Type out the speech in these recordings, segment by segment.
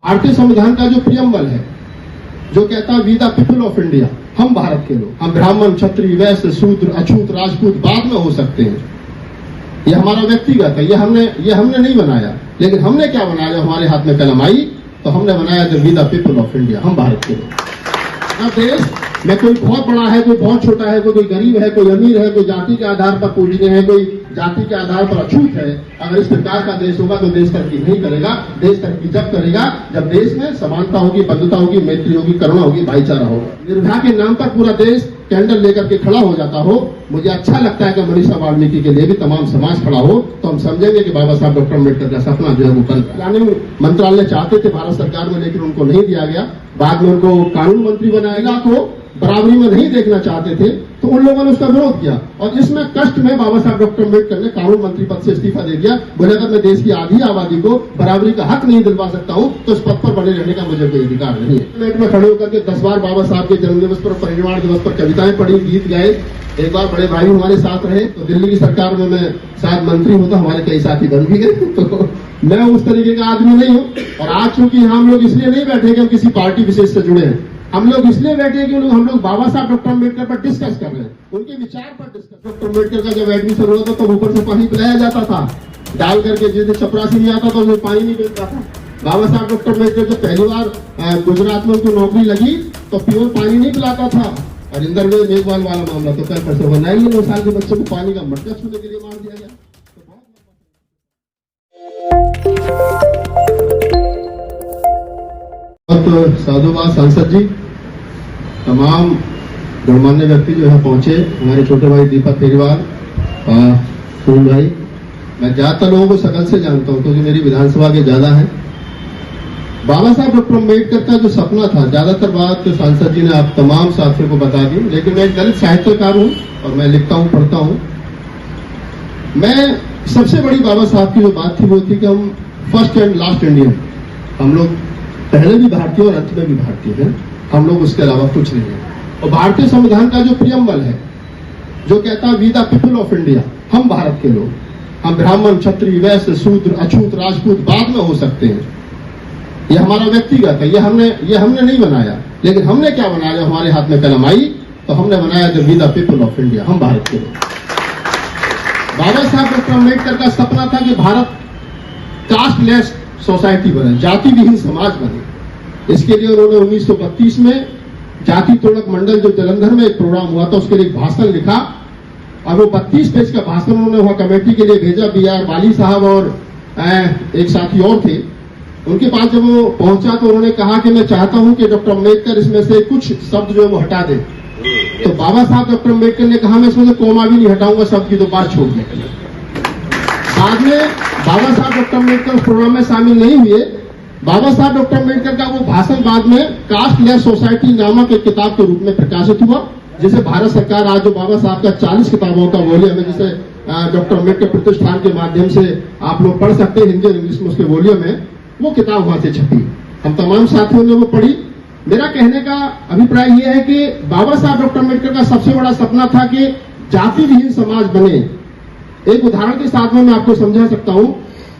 भारतीय संविधान का जो प्रियम्बल है, जो कहता है we the people of India, हम भारत के लोग, हम ब्राह्मण, क्षत्रिय, वैश्य, शूद्र, अछूत, राजपूत बाद में हो सकते हैं। ये हमारा व्यक्तिगत है, ये हमने नहीं बनाया। लेकिन हमने क्या बनाया? जब हमारे हाथ में कलम आई तो हमने बनाया the we the people of India, हम भारत के लोग। अब देश में कोई बहुत बड़ा है, कोई बहुत छोटा है, कोई गरीब है, कोई अमीर है, कोई जाति के आधार पर पूजनीय है, कोई जाति के आधार पर अछूत है। अगर इस प्रकार का देश होगा तो देश तरक्की नहीं करेगा। देश तरक्की जब करेगा जब देश में समानता होगी, बंधुता होगी, मैत्री होगी, करुणा होगी, भाईचारा होगा। निर्भया के नाम पर पूरा देश कैंडल लेकर के खड़ा हो जाता हो। मुझे अच्छा लगता है कि मनीषा वाल्मीकि के लिए भी तमाम समाज खड़ा हो, तो हम समझेंगे कि बाबा साहब डॉक्टर अम्बेडकर का सपना जो है वो बन कानून मंत्रालय चाहते थे भारत सरकार में, लेकिन उनको नहीं दिया गया। बाद में उनको कानून मंत्री बनाएगा को बराबरी में नहीं देखना चाहते थे, तो उन लोगों ने उसका विरोध किया। और इसमें कष्ट में बाबा साहब डॉक्टर अम्बेडकर ने कानून मंत्री पद से इस्तीफा दे दिया। बोले अगर मैं देश की आधी आबादी को बराबरी का हक नहीं दिलवा सकता हूँ तो इस पद पर बने रहने का मुझे कोई अधिकार नहीं है। प्लेट में खड़े होकर के 10 बार बाबा साहब के जन्म दिवस पर, परिनिर्वाण दिवस पर कविताएं पढ़ी, गीत गाए। एक बार बड़े भाई हमारे साथ रहे तो दिल्ली की सरकार में मैं शायद मंत्री हूँ, तो हमारे कई साथी बन भी गए। तो मैं उस तरीके का आदमी नहीं हूँ। और आज चूंकि हम लोग इसलिए नहीं बैठे कि हम किसी पार्टी विशेष से जुड़े हैं, हम लोग इसलिए बैठे कि हम लोग बाबा साहब डॉक्टर अम्बेडकर पर डिस्कस कर रहे हैं, उनके विचार पर डिस्कस। डॉक्टर अम्बेडकर का जब एडमिशन हुआ था तो ऊपर से पानी पिलाया जाता था, डाल करके जैसे चपरासी नहीं आता तो उसमें पानी नहीं मिलता था। बाबा साहब डॉक्टर अम्बेडकर जब पहली बार गुजरात में उनको नौकरी लगी तो प्योर पानी नहीं पिलाता था। और इंदर में मेघवाल वाला मामला तो कल परसों बनाएंगे, 9 साल के बच्चे को पानी का मटका छूने के लिए मार दिया गया। तो साधुवाद सांसद जी, तमाम गणमान्य व्यक्ति जो है पहुंचे, हमारे छोटे भाई दीपक केजरीवाल, सुनील भाई, मैं ज्यादातर लोगों को सकल से जानता हूं क्योंकि मेरी विधानसभा के ज्यादा है। बाबा साहब डॉक्टर अम्बेडकर का जो सपना था, ज्यादातर बात तो सांसद जी ने आप तमाम साथियों को बता दी, लेकिन मैं एक दलित साहित्यकार हूं और मैं लिखता हूं, पढ़ता हूं। मैं सबसे बड़ी बाबा साहब की जो बात थी वो थी कि हम फर्स्ट एंड लास्ट इंडियन, हम लोग पहले भी भारतीय और अंत में भी भारतीय हैं, हम लोग उसके अलावा कुछ नहीं है। और भारतीय संविधान का जो प्रियम्बल है, जो कहता है we the people of India, हम भारत के लोग, हम ब्राह्मण, क्षत्रिय, वैश्य, शूद्र, अछूत, राजपूत बाद में हो सकते हैं। ये हमारा व्यक्तिगत है, ये हमने नहीं बनाया। लेकिन हमने क्या बनाया? जब हमारे हाथ में कलम आई तो हमने बनाया the we the people of India, हम भारत के लोग। बाबा साहब डॉक्टर अम्बेडकर का सपना था कि भारत कास्टलेस सोसाइटी बने, जाति विहीन समाज बने। इसके लिए उन्होंने 1932 में जाति तोड़क मंडल जो जलंधर में एक प्रोग्राम हुआ था, उसके लिए एक भाषण लिखा और वो 32 पेज का भाषण उन्होंने वहां कमेटी के लिए भेजा। BR वाली साहब और एक साथी और थे, उनके पास जब वो पहुंचा तो उन्होंने कहा कि मैं चाहता हूं कि डॉक्टर अम्बेडकर इसमें से कुछ शब्द जो है वो हटा दे। तो बाबा साहब डॉक्टर अम्बेडकर ने कहा मैं इसमें से कोमा भी नहीं हटाऊंगा, शब्द की तो बात छोड़ दें। बाद में बाबा साहब डॉक्टर अम्बेडकर उस प्रोग्राम में शामिल नहीं हुए। बाबा साहब डॉक्टर अम्बेडकर का वो भाषण बाद में कास्टलेस सोसाइटी नामक एक किताब के रूप में प्रकाशित हुआ, जिसे भारत सरकार आज जो बाबा साहब का 40 किताबों का वॉल्यूम है, जिसे डॉक्टर अम्बेडकर प्रतिष्ठान के माध्यम से आप लोग पढ़ सकते हैं हिंदी और इंग्लिश में, उसके वॉल्यूम है, वो किताब वहां से छपी। हम तमाम साथियों ने वो पढ़ी। मेरा कहने का अभिप्राय यह है कि बाबा साहब डॉक्टर अम्बेडकर का सबसे बड़ा सपना था कि जाति विहीन समाज बने। एक उदाहरण के साथ में मैं आपको समझा सकता हूं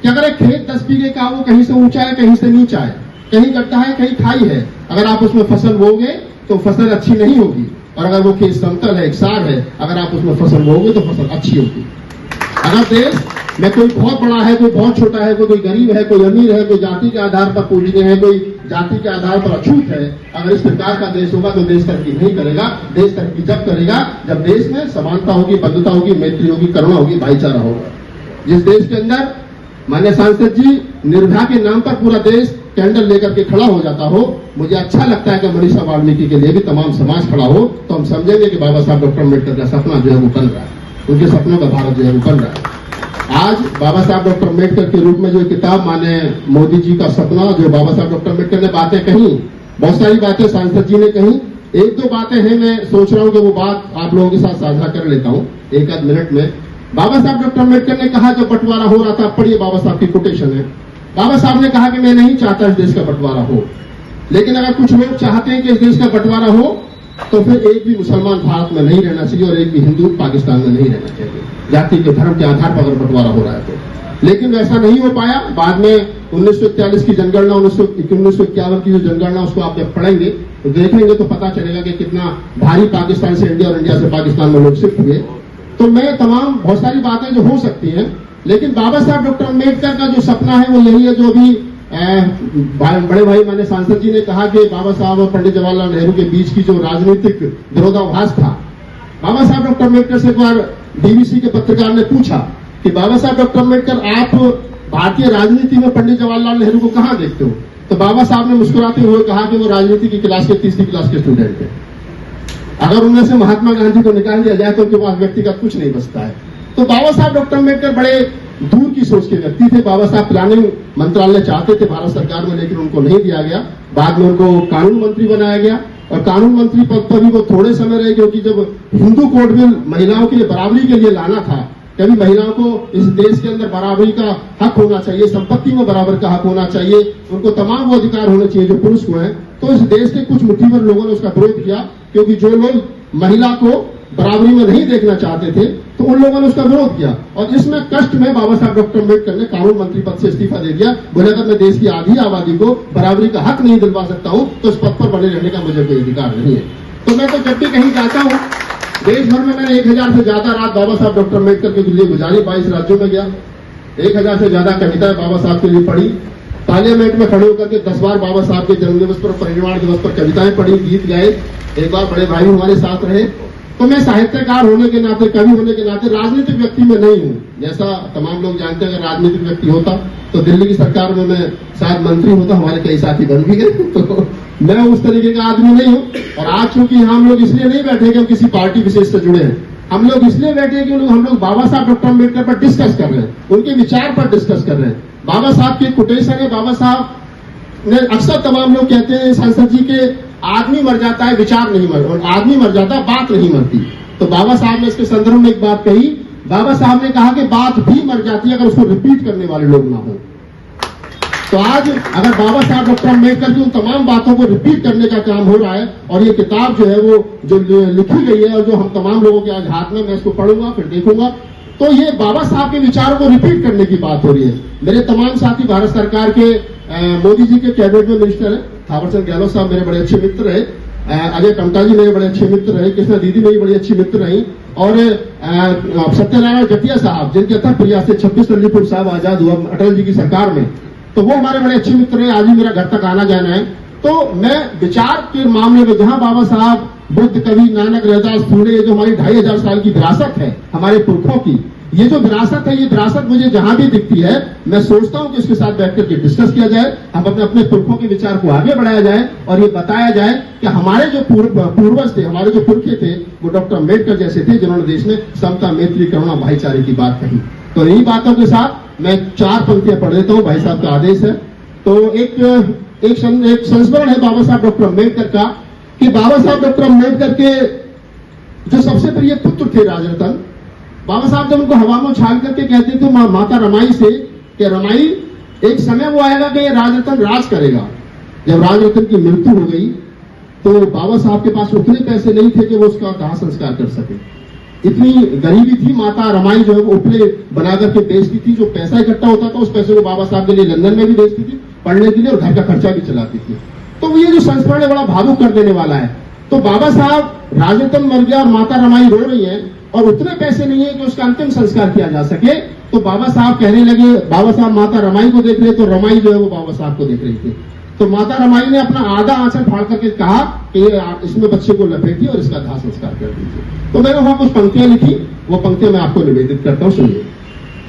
कि अगर एक खेत 10 बीघे का, वो कहीं से ऊंचा है, कहीं से नीचा है, कहीं गड्ढा है, कहीं खाई है, अगर आप उसमें फसल बोओगे तो फसल अच्छी नहीं होगी। और अगर वो खेत समतल है, एकसार है, अगर आप उसमें फसल बोओगे तो फसल अच्छी होगी। अगर देश में कोई बहुत बड़ा है, कोई बहुत छोटा है, कोई गरीब है, कोई अमीर है, कोई जाति के आधार पर पूजनीय है, कोई जाति के आधार पर अछूत है, अगर इस प्रकार का देश होगा तो देश तरक्की नहीं करेगा। देश तरक्की जब करेगा जब देश में समानता होगी, बंधुता होगी, मैत्री होगी, करुणा होगी, भाईचारा होगा। जिस देश के अंदर माननीय सांसद जी निर्भया के नाम पर पूरा देश कैंडल लेकर के खड़ा हो जाता हो, मुझे अच्छा लगता है कि मनीषा वाल्मीकि के लिए भी तमाम समाज खड़ा हो, तो हम समझेंगे कि बाबा साहब डॉक्टर अम्बेडकर का सपना जो है वो बन रहा है, उनके सपनों का भारत जो है वो बन रहा है। आज बाबा साहब डॉक्टर अम्बेडकर के रूप में जो किताब माने मोदी जी का सपना, जो बाबा साहब डॉक्टर अम्बेडकर ने बातें कही, बहुत सारी बातें सांसद जी ने कही, 1-2 बातें हैं, मैं सोच रहा हूं कि वो बात आप लोगों के साथ साझा कर लेता हूं 1-आध मिनट में। बाबा साहब डॉक्टर अम्बेडकर ने कहा जब बंटवारा हो रहा था, पढ़िए बाबा साहब की कोटेशन है, बाबा साहब ने कहा कि मैं नहीं चाहता इस देश का बंटवारा हो, लेकिन अगर कुछ लोग चाहते हैं कि इस देश का बंटवारा हो तो फिर एक भी मुसलमान भारत में नहीं रहना चाहिए और एक भी हिंदू पाकिस्तान में नहीं रहना चाहिए, जाति के धर्म के आधार पर अगर बंटवारा हो रहा है तो। लेकिन वैसा नहीं हो पाया। बाद में 1941 की जनगणना, 1951 की जो जनगणना, उसको आप जब पढ़ेंगे तो देखेंगे तो पता चलेगा कि कितना भारी पाकिस्तान से इंडिया और इंडिया से पाकिस्तान में लोग शिफ्ट हुए। तो मैं तमाम बहुत सारी बातें जो हो सकती हैं, लेकिन बाबा साहब डॉक्टर अम्बेडकर का जो सपना है वो यही है जो अभी बड़े भाई माने सांसद जी ने कहा कि बाबा साहब और पंडित जवाहरलाल नेहरू के बीच की जो राजनीतिक विरोधाभास था। बाबा साहब डॉक्टर अम्बेडकर से एक बार डीवीसी के पत्रकार ने पूछा कि बाबा साहब डॉक्टर अम्बेडकर, आप भारतीय राजनीति में पंडित जवाहरलाल नेहरू को कहां देखते हो? तो बाबा साहब ने मुस्कुराते हुए कहा कि वो राजनीति की क्लास के 3री क्लास के स्टूडेंट है। अगर उनमें से महात्मा गांधी को निकाल दिया जाए तो उनके पास व्यक्तिगत कुछ नहीं बचता है। तो बाबा साहब डॉक्टर अम्बेडकर बड़े दूर की सोच के व्यक्ति थे। बाबा साहब प्लानिंग मंत्रालय चाहते थे भारत सरकार में, लेकिन उनको नहीं दिया गया। बाद में उनको कानून मंत्री बनाया गया और कानून मंत्री पद पर भी वो थोड़े समय रहे, क्योंकि जब हिंदू कोड बिल महिलाओं के लिए बराबरी के लिए लाना था, कभी महिलाओं को इस देश के अंदर बराबरी का हक होना चाहिए, संपत्ति में बराबर का हक होना चाहिए, उनको तमाम वो अधिकार होने चाहिए जो पुरुष को है, तो इस देश के कुछ मुट्ठीभर लोगों ने उसका विरोध किया। क्योंकि जो लोग महिला को बराबरी में नहीं देखना चाहते थे तो उन लोगों ने उसका विरोध किया। और इसमें कष्ट में बाबा साहब डॉक्टर अम्बेडकर ने कानून मंत्री पद से इस्तीफा दे दिया। बोले अगर मैं देश की आधी आबादी को बराबरी का हक नहीं दिलवा सकता हूं तो इस पद पर बने रहने का मुझे कोई अधिकार नहीं है। तो मैं तो जब भी कहीं जाता हूं, देश भर में मैंने 1000 से ज्यादा रात बाबा साहब डॉक्टर अम्बेडकर के लिए गुजारी, 22 राज्यों में गया, 1000 से ज्यादा कविताएं बाबा साहब के लिए पढ़ी, पार्लियामेंट में खड़े होकर के 10 बार बाबा साहब के जन्मदिवस पर, परिनिर्वाण दिवस पर कविताएं पढ़ी, गीत गाए। एक बार बड़े भाई हमारे साथ रहे। तो मैं साहित्यकार होने के नाते, कवि होने के नाते राजनीतिक व्यक्ति में नहीं हूं। जैसा तमाम लोग जानते हैं, अगर राजनीतिक व्यक्ति होता तो दिल्ली की सरकार में मैं शायद मंत्री होता, हमारे कई साथी बन भी गए। तो मैं उस तरीके का आदमी नहीं हूं। और आज चूंकि हम लोग इसलिए नहीं बैठे कि हम किसी पार्टी विशेष से जुड़े हैं, हम लोग इसलिए बैठे कि हम लोग बाबा साहब डॉक्टर अम्बेडकर पर डिस्कस कर रहे हैं, उनके विचार पर डिस्कस कर रहे हैं। बाबा साहब की कोटेशन है, बाबा साहब ने अक्सर तमाम लोग कहते हैं सांसद जी के, आदमी मर जाता है विचार नहीं मर, और आदमी मर जाता है बात नहीं मरती। तो बाबा साहब ने इसके संदर्भ में एक बात कही। बाबा साहब ने कहा कि बात भी मर जाती है अगर उसको रिपीट करने वाले लोग ना हो। तो आज अगर बाबा साहब डॉक्टर अम्बेडकर की उन तमाम बातों को रिपीट करने का काम हो रहा है, और ये किताब जो है वो जो लिखी गई है और जो हम तमाम लोगों के आज हाथ में, मैं इसको पढ़ूंगा फिर देखूंगा, तो ये बाबा साहब के विचारों को रिपीट करने की बात हो रही है। मेरे तमाम साथी भारत सरकार के, मोदी जी के कैबिनेट में मिनिस्टर है, थावरचंद गहलोत साहब मेरे बड़े अच्छे मित्र है, अजय टमटा जी मेरे बड़े अच्छे मित्र रहे, कृष्णा दीदी मेरी बड़ी अच्छी मित्र रही, और सत्यनारायण जटिया साहब जिनके अथक प्रयास से 26 अलीपुर साहब आजाद हुआ अटल जी की सरकार में, तो वो हमारे बड़े अच्छे मित्र हैं। आज ही मेरा घर तक आना जाना है। तो मैं विचार के मामले में, जहां बाबा साहब, बुद्ध, कवि, नानक, रविदास, फूले, ये जो हमारी 2500 साल की विरासत है हमारे पुरखों की, ये जो विरासत है, ये विरासत मुझे जहां भी दिखती है मैं सोचता हूं कि इसके साथ बैठ करके डिस्कस किया जाए, हम अपने पुरखों के विचार को आगे बढ़ाया जाए और ये बताया जाए कि हमारे जो पूर्वज थे, हमारे जो पुरखे थे, वो डॉक्टर अम्बेडकर जैसे थे जिन्होंने देश में समता, मैत्री, करुणा, भाईचारे की बात कही। तो इन्हीं बातों के साथ मैं 4 पंक्तियां पढ़ देता हूं, भाई साहब का आदेश है। तो एक संस्मरण है बाबा साहब डॉक्टर अम्बेडकर का, कि बाबा साहब डॉक्टर अम्बेडकर के जो सबसे प्रिय पुत्र थे राजरतन, बाबा साहब जब उनको हवा में उछाल करके कहते थे माता रमाई से कि रमाई, एक समय वो आएगा कि राजरतन राज करेगा। जब राजरतन की मृत्यु हो गई तो बाबा साहब के पास उतने पैसे नहीं थे कि वो उसका दाह संस्कार कर सके। इतनी गरीबी थी, माता रमाई जो है वो उपले बना करके बेचती थी, जो पैसा इकट्ठा होता था उस पैसे को बाबा साहब के लिए लंदन में भी बेचती थी पढ़ने के लिए, और घर का खर्चा भी चलाती थी। तो ये जो संस्मरण है बड़ा भावुक कर देने वाला है। तो बाबा साहब, राजरतन मर गया और माता रमाई रो रही है और उतने पैसे नहीं है कि उसका अंतिम संस्कार किया जा सके। तो बाबा साहब कहने लगे, बाबा साहब माता रमाई को देख रहे तो रमाई जो है वो बाबा साहब को देख रही थी। तो माता रमाई ने अपना आधा आंचल फाड़ करके कहा कि इसमें बच्चे को लपेटिए और इसका दाह संस्कार कर दीजिए। तो मैंने वहां कुछ पंक्तियां लिखी, वो पंक्तियां मैं आपको निवेदित करता हूं, सुनिए।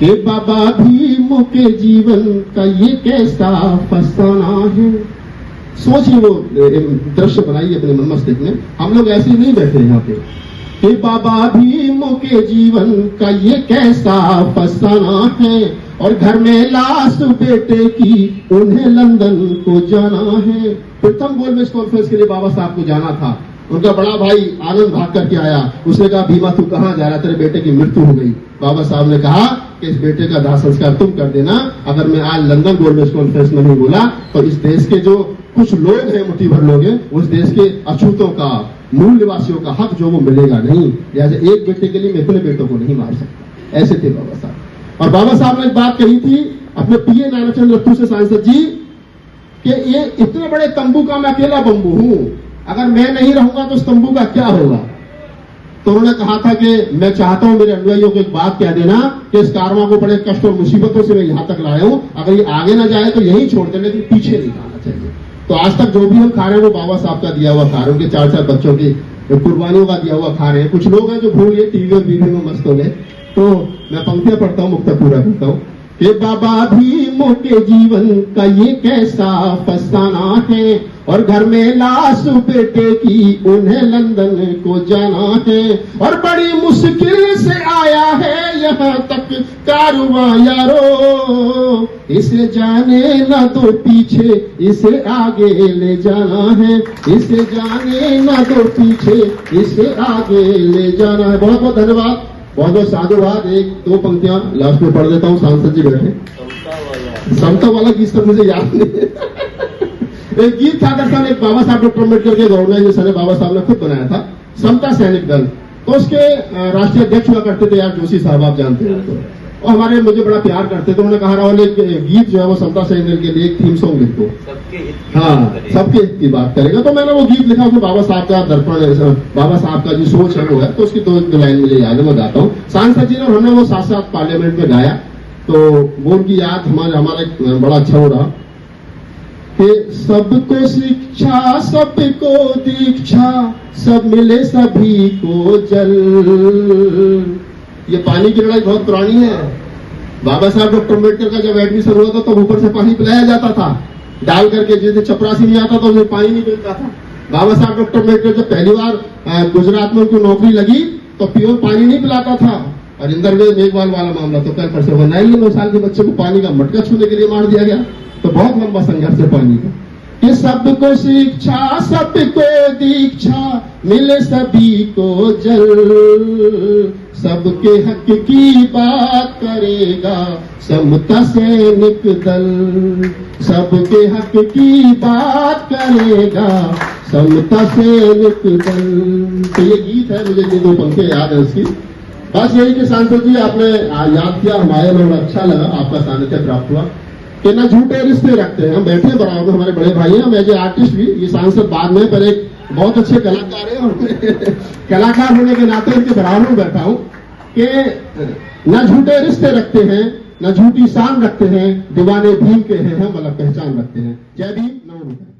कि बाबा भीम के जीवन का ये कैसा फसाना है। सोचिए, वो दृश्य बनाइए अपने मन मस्तिष्क में। हम लोग ऐसे ही नहीं बैठे यहाँ पे। कि बाबा भीम के जीवन का ये कैसा फसाना है, और घर में लाश बेटे की उन्हें लंदन को जाना है। प्रथम गोलमेज कॉन्फ्रेंस के लिए बाबा साहब को जाना था। उनका बड़ा भाई आनंद भाग करके आया, उसने कहा भीमा तू कहाँ जा रहा, तेरे बेटे की मृत्यु हो गई। बाबा साहब ने कहा कि इस बेटे का दाह संस्कार तुम कर देना। अगर मैं आज लंदन गोलमेज कॉन्फ्रेंस में नहीं बोला तो इस देश के जो कुछ लोग हैं, मुट्ठी भर लोग हैं, उस देश के अछूतों का, मूल निवासियों का हक जो वो मिलेगा नहीं। लिहाजा एक बेटे के लिए मैं अपने बेटों को नहीं मार सकता, ऐसे थे बाबा साहब। और बाबा साहब ने एक बात कही थी अपने पीए नानाचंद रत्तू से सांसद जी कि ये इतने बड़े तंबू का मैं अकेला बंबू हूं, अगर मैं नहीं रहूंगा तो इस तंबू का क्या होगा। तो उन्होंने कहा था कि मैं चाहता हूं मेरे अनुयायियों को एक बात कह देना कि इस कारवां को बड़े कष्ट और मुसीबतों से मैं यहां तक लाया हूं, अगर ये आगे ना जाए तो यहीं छोड़ दें, लेकिन पीछे नहीं जाना चाहिए। तो आज तक जो भी हम खा रहे हैं वो बाबा साहब का दिया हुआ खा रहे हैं, उनके 4-4 बच्चों की कुर्बानियों का दिया हुआ खा रहे हैं। कुछ लोग हैं जो भूल गए, टीवी और वीडियो में मस्त हो गए। तो मैं पंक्तियां पढ़ता हूं, मुक्ता पूरा करता हूं कि बाबा भीमों के जीवन का ये कैसा फसाना है, और घर में लाश बेटे की उन्हें लंदन को जाना है, और बड़ी मुश्किल से आया है यहाँ तक कारवां यारो, इसे जाने ना दो पीछे इसे आगे ले जाना है, इसे जाने ना दो पीछे इसे आगे ले जाना है। बहुत बहुत धन्यवाद, बहुत बहुत साधुवाद। 1-2 पंक्तियां लास्ट में पढ़ देता हूँ, सांसद जी बैठे। समता वाला गीत सब मुझे याद नहीं एक गीत था दरअसल, एक बाबा साहब डॉक्टर अम्बेडकर के ऑर्गेनाइजेशन बाबा साहब ने खुद बनाया था, समता सैनिक दल। तो उसके राष्ट्रीय अध्यक्ष हुआ करते थे यार जोशी साहब, आप जानते हैं। तो और हमारे मुझे बड़ा प्यार करते थे। उन्होंने कहा राहुल एक गीत जो है वो समता सैनिक दल के लिए एक थीम सॉन्ग लिख दो, हाँ सबके हित की बात करेगा। तो मैंने वो गीत लिखा कि बाबा साहब का दर्पण, बाबा साहब का जो सोच है वो है। तो उसकी 2 लाइन मुझे याद है, मैं गाता हूँ। सांसद जी ने हमने वो साथ पार्लियामेंट में गाया, तो वो उनकी याद हमारा बड़ा अच्छा हो रहा कि सबको शिक्षा सबको दीक्षा, सब मिले सभी को जल। ये पानी की लड़ाई बहुत पुरानी है। बाबा साहब डॉक्टर अम्बेडकर का जब एडमिशन हुआ था तो ऊपर से पानी पिलाया जाता था डाल करके, जैसे चपरासी नहीं आता तो उसे पानी नहीं मिलता था। बाबा साहब डॉक्टर अम्बेडकर जब पहली बार गुजरात में उनको नौकरी लगी तो प्योर पानी नहीं पिलाता था। और इंदरवेद मेघवाल वाला मामला तो कल परसों 9 साल के बच्चे को पानी का मटका छूने के लिए मार दिया गया। तो बहुत लंबा संघर्ष है पानी का कि सबको शिक्षा सबको दीक्षा, मिले सभी को जल, सबके हक की बात करेगा समता सैनिक दल, सबके हक की बात करेगा समता सैनिक दल। तो ये गीत है, मुझे ये 2 पंक्तियां याद है उसकी। बस यही कि सांसद जी आपने याद किया, हमारे बड़ा अच्छा लगा, आपका सानिध्य प्राप्त हुआ कि ना झूठे रिश्ते रखते हैं। हम बैठे बराबर, हमारे बड़े भाई हैं, हम एज ए आर्टिस्ट भी, ये सांसद बाद में, पर एक बहुत अच्छे कलाकार हैं और कलाकार होने के नाते इनके बराबर में बैठा हूं कि ना झूठे रिश्ते रखते हैं, ना झूठी शान रखते हैं, दीवाने भीम के हैं हम, अलग पहचान रखते हैं। जय भीम, नमो बुद्धाय।